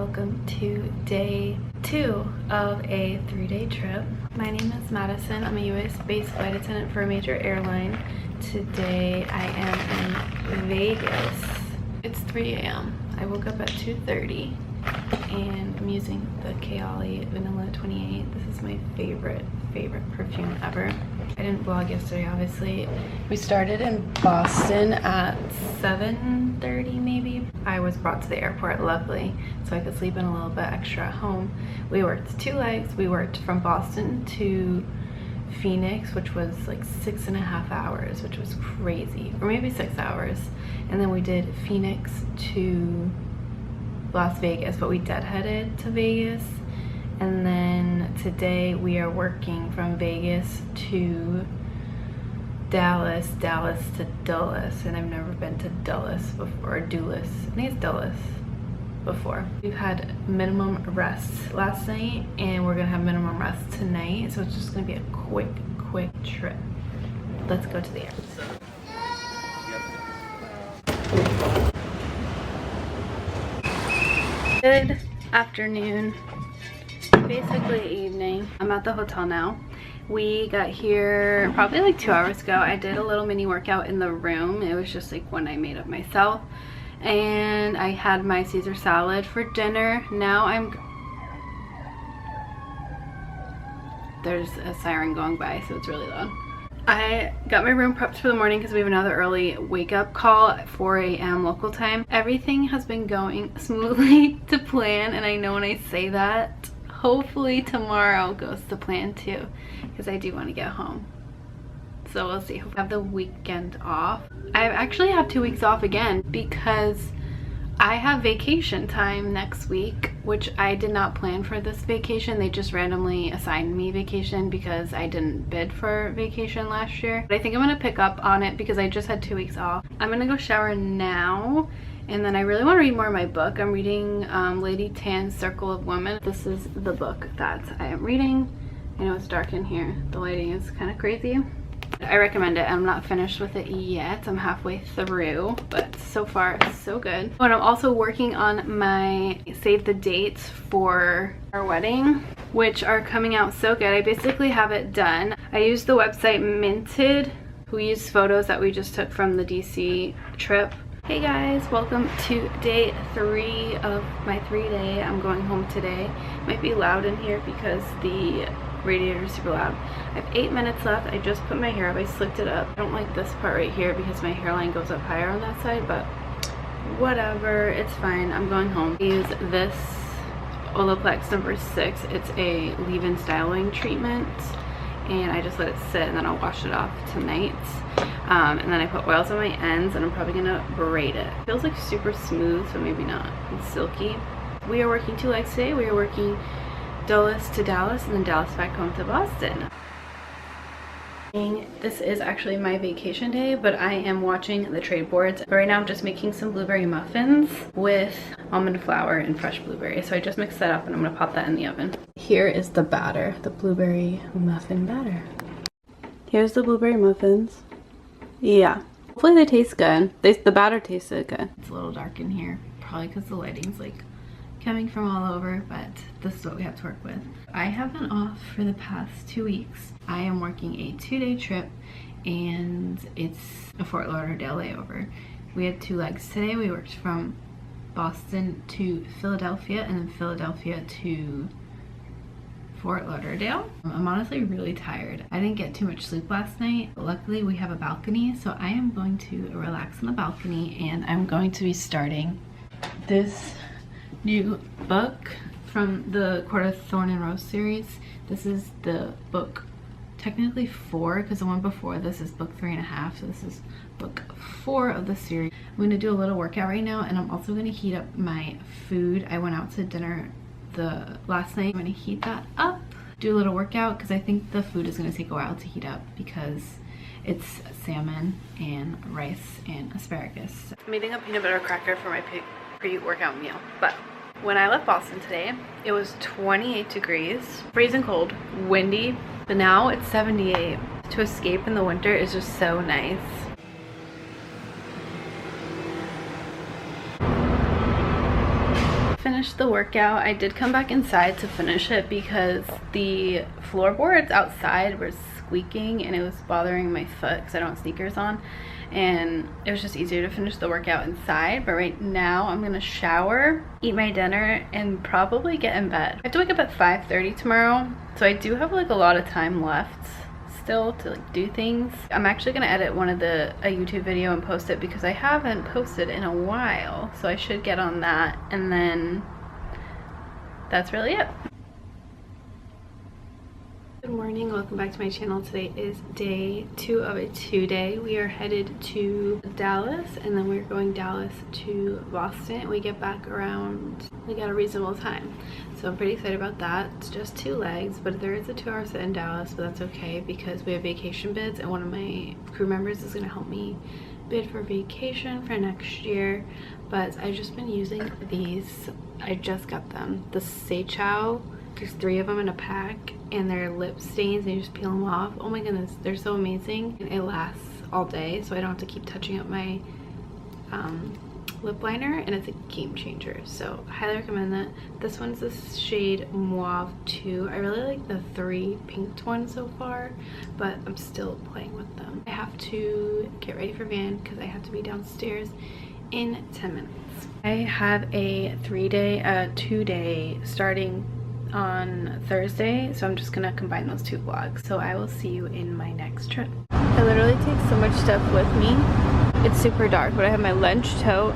welcome to day 2 of a 3-day trip. My name is Madison. I'm a US-based flight attendant for a major airline. Today I am in Vegas. It's 3 a.m. I woke up at 2:30 and I'm using the Kayali Vanilla 28. This is my favorite perfume ever. I didn't vlog yesterday, obviously. We started in Boston at 7:30 maybe. I was brought to the airport, luckily, so I could sleep in a little bit extra at home. We worked 2 legs. We worked from Boston to Phoenix, which was like 6.5 hours, which was crazy, or maybe 6 hours. And then we did Phoenix to Las Vegas, but we deadheaded to Vegas. And then today we are working from Vegas to Dallas, Dallas to Dulles, and I've never been to Dulles before, or Dulles. I think it's Dulles before. We've had minimum rest last night and we're gonna have minimum rest tonight, so it's just gonna be a quick trip. Let's go to the airport. Good afternoon, basically evening. I'm at the hotel now. We got here probably like 2 hours ago. I did a little mini workout in the room. It was just like one I made up myself. And I had my Caesar salad for dinner. Now there's a siren going by, so it's really loud. I got my room prepped for the morning because we have another early wake up call at 4 a.m. local time. Everything has been going smoothly to plan, and I know when I say that, hopefully tomorrow goes to plan too, because I do want to get home. So we'll see. I have the weekend off. I actually have 2 weeks off again because I have vacation time next week, which I did not plan for this vacation. They just randomly assigned me vacation because I didn't bid for vacation last year. But I think I'm gonna pick up on it because I just had 2 weeks off. I'm gonna go shower now, and then I really want to read more of my book. I'm reading Lady Tan's Circle of Women. This is the book that I am reading. I know it's dark in here. The lighting is kind of crazy. I recommend it. I'm not finished with it yet. I'm halfway through, but so far so good. But I'm also working on my save the dates for our wedding, which are coming out so good. I basically have it done. I used the website Minted, who used photos that we just took from the DC trip. Hey guys, welcome to day 3 of my 3-day. I'm going home today. Might be loud in here because the radiator is super loud. I have 8 minutes left. I just put my hair up. I slicked it up. I don't like this part right here because my hairline goes up higher on that side, but whatever, it's fine. I'm going home. I use this Olaplex number 6. It's a leave-in styling treatment, and I just let it sit and then I'll wash it off tonight. And then I put oils on my ends, and I'm probably gonna braid it. It feels like super smooth, so maybe not. It's silky. We are working 2 legs today. We are working Dulles to Dallas and then Dallas back home to Boston. This is actually my vacation day, but I am watching the trade boards. But right now I'm just making some blueberry muffins with almond flour and fresh blueberries. So I just mixed that up and I'm gonna pop that in the oven. Here is the batter, the blueberry muffin batter. Here's the blueberry muffins. Yeah, hopefully they taste good. The batter tasted good. It's a little dark in here, probably because the lighting's like coming from all over, but this is what we have to work with. I have been off for the past 2 weeks. I am working a 2-day trip, and it's a Fort Lauderdale layover. We had 2 legs today. We worked from Boston to Philadelphia, and then Philadelphia to Fort Lauderdale. I'm honestly really tired. I didn't get too much sleep last night. Luckily we have a balcony, so I am going to relax on the balcony, and I'm going to be starting this new book from the Court of Thorn and Rose series. This is the book technically 4, because the one before this is book 3.5, so this is book 4 of the series. I'm going to do a little workout right now, and I'm also going to heat up my food. I went out to dinner last night. I'm going to heat that up, do a little workout, because I think the food is going to take a while to heat up because it's salmon and rice and asparagus. I'm eating a peanut butter cracker for my pre-workout meal, but when I left Boston today, it was 28 degrees, freezing cold, windy, but now it's 78. To escape in the winter is just so nice. finished the workout. I did come back inside to finish it because the floorboards outside were squeaking and it was bothering my foot because I don't have sneakers on, and it was just easier to finish the workout inside. But right now I'm gonna shower, eat my dinner, and probably get in bed. I have to wake up at 5:30 tomorrow, so I do have like a lot of time left still to like do things. I'm actually gonna edit a YouTube video and post it because I haven't posted in a while, so I should get on that, and then that's really it. Good morning, welcome back to my channel. Today is day 2 of a 2-day. We are headed to Dallas, and then we're going Dallas to Boston. We get back around like at a reasonable time, so I'm pretty excited about that. It's just 2 legs, but there is a 2-hour sit in Dallas, but that's okay because we have vacation bids, and one of my crew members is going to help me bid for vacation for next year. But I've just been using these. I just got them, the Seichow. There's 3 of them in a pack, and they're lip stains and you just peel them off. Oh my goodness, they're so amazing, and it lasts all day, so I don't have to keep touching up my lip liner, and it's a game changer, so I highly recommend that. This one's the shade Mauve 2. I really like the 3 pink ones so far, but I'm still playing with them. I have to get ready for van because I have to be downstairs in 10 minutes. I have a 2-day starting on Thursday, so I'm just gonna combine those 2 vlogs. So I will see you in my next trip. I literally take so much stuff with me. It's super dark, but I have my lunch tote,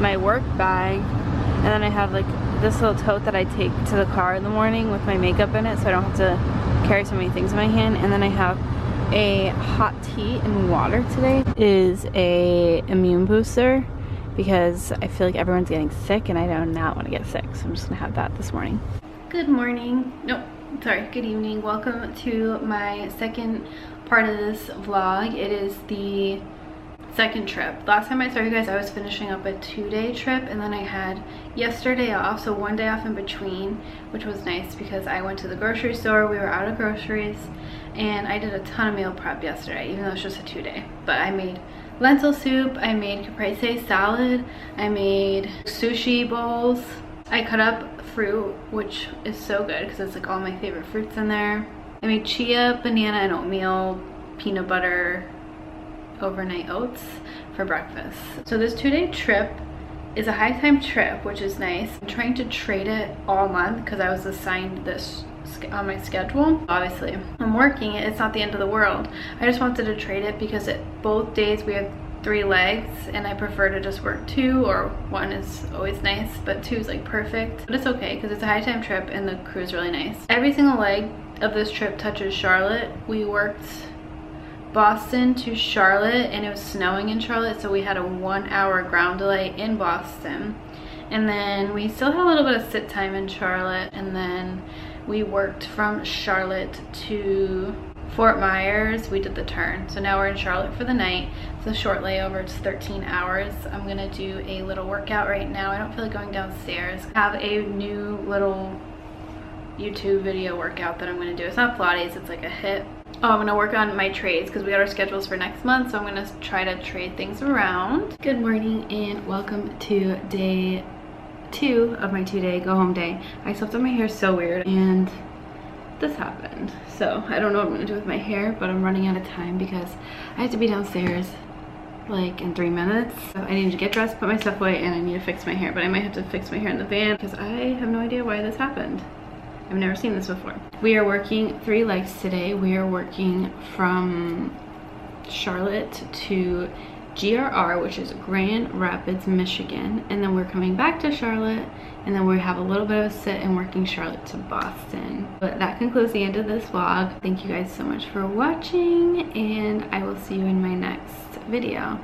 my work bag, and then I have like this little tote that I take to the car in the morning with my makeup in it, so I don't have to carry so many things in my hand. And then I have a hot tea and water. Today is a immune booster because I feel like everyone's getting sick and I do not want to get sick, so I'm just gonna have that this morning. Good morning. No, sorry, good evening. Welcome to my second part of this vlog. It is the second trip. Last time I saw you guys, I was finishing up a 2-day trip, and then I had yesterday off, so 1 day off in between, which was nice because I went to the grocery store. We were out of groceries, and I did a ton of meal prep yesterday, even though it's just a 2-day. But I made lentil soup, I made caprese salad, I made sushi bowls. I cut up fruit, which is so good because it's like all my favorite fruits in there. I made chia, banana, and oatmeal, peanut butter, overnight oats for breakfast. So this 2-day trip is a high time trip, which is nice. I'm trying to trade it all month because I was assigned this on my schedule. Obviously, I'm working it. It's not the end of the world. I just wanted to trade it because both days we have 3 legs, and I prefer to just work 2, or 1 is always nice, but 2 is like perfect. But it's okay because it's a high time trip and the crew is really nice. Every single leg of this trip touches Charlotte. We worked Boston to Charlotte, and it was snowing in Charlotte, so we had a 1-hour ground delay in Boston, and then we still had a little bit of sit time in Charlotte, and then we worked from Charlotte to Fort Myers. We did the turn, so now we're in Charlotte for the night. It's a short layover, it's 13 hours. I'm gonna do a little workout right now. I don't feel like going downstairs. I have a new little YouTube video workout that I'm gonna do. It's not Pilates, it's like a HIIT. Oh, I'm gonna work on my trades because we got our schedules for next month, so I'm gonna try to trade things around. Good morning and welcome to day 2 of my 2-day go home day. I slept on my hair so weird, and this happened, so I don't know what I'm gonna do with my hair, but I'm running out of time because I have to be downstairs like in 3 minutes. So I need to get dressed, put my stuff away, and I need to fix my hair, but I might have to fix my hair in the van because I have no idea why this happened. I've never seen this before. We are working 3 legs today. We are working from Charlotte to GRR, which is Grand Rapids, Michigan, and then we're coming back to Charlotte, and then we have a little bit of a sit and working Charlotte to Boston. But that concludes the end of this vlog. Thank you guys so much for watching, and I will see you in my next video.